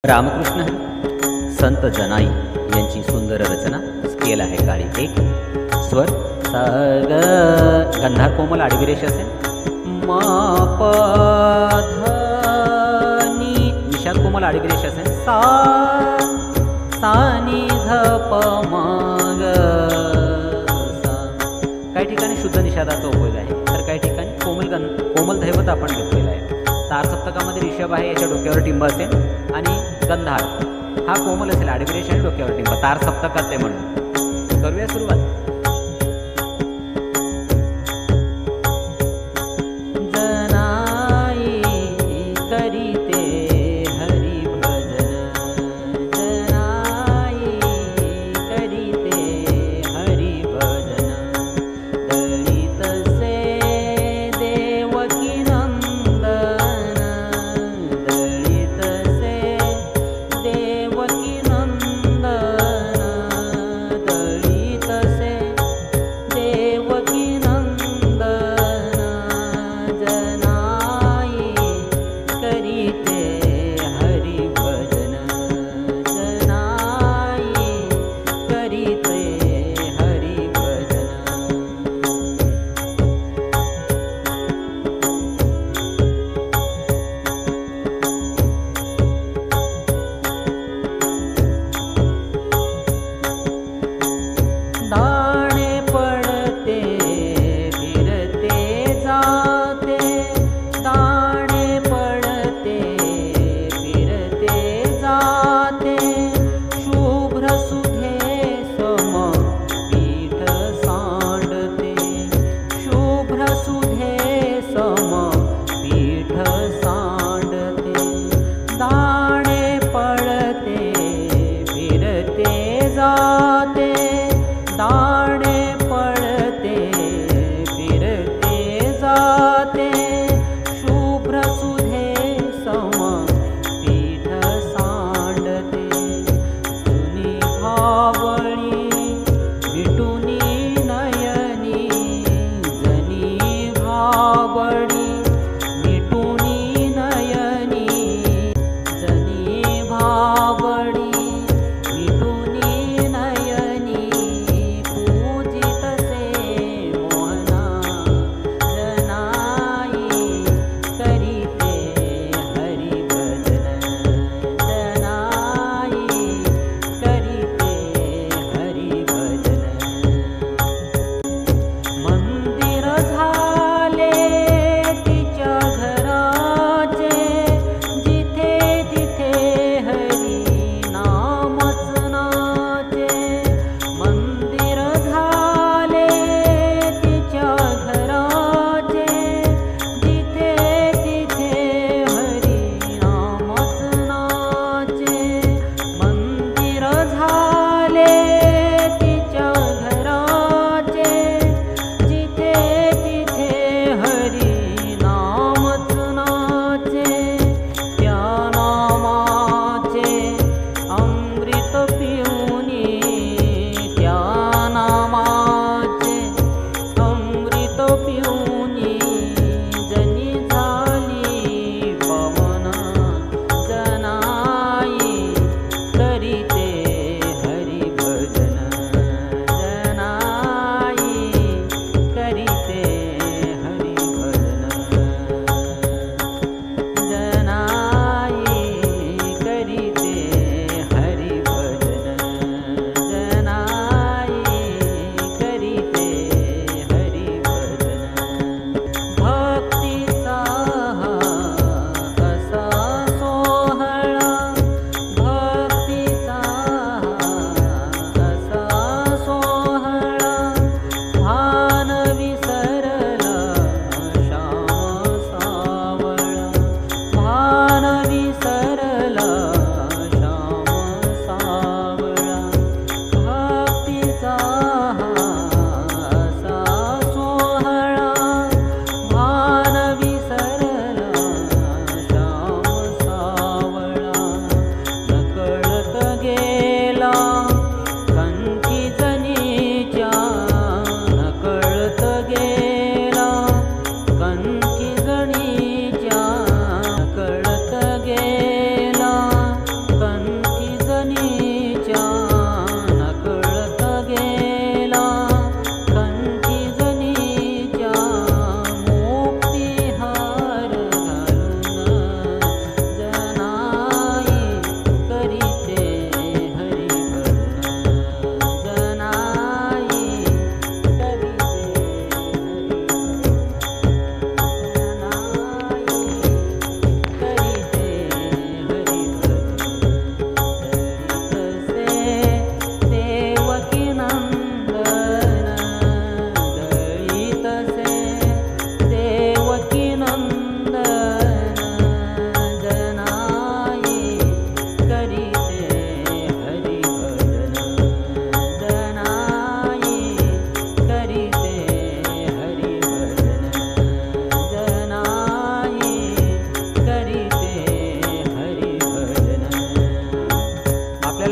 रामकृष्ण संत जनाई यांची सुंदर रचना. स्केल आहे काळी एक. स्वर सा ग, गंधार कोमल आडवी रेष असेल. म प ध नि, निषाद कोमल आडवी रेष असेल. सा सा नि ध प म ग सा. काही ठिकाणी शुद्ध निषादाचा उपयोग आहे तर काही ठिकाणी कोमल दैवत आपण घेतलेला आहे. तार सप्तकामध्ये ऋषभ आहे, याच्या डोक्यावर टिंब असेल आणि गंधार हा कोमल असेल, आडवी रेष आणि डोक्यावर टिंब. तार सप्तकात आहे म्हणून करूया सुरुवात. जनाई करीते हरी भजन, जनाई करीते हरी भजन. दलित से देवकी नंदन, दलित से देवकी नंदन, दलित से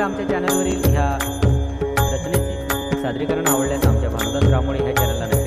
आमच्या चॅनलवरील ह्या रचनेचे सादरीकरण आवडल्यास आमच्या भानुदास रामोळे ह्या चॅनलला नक्की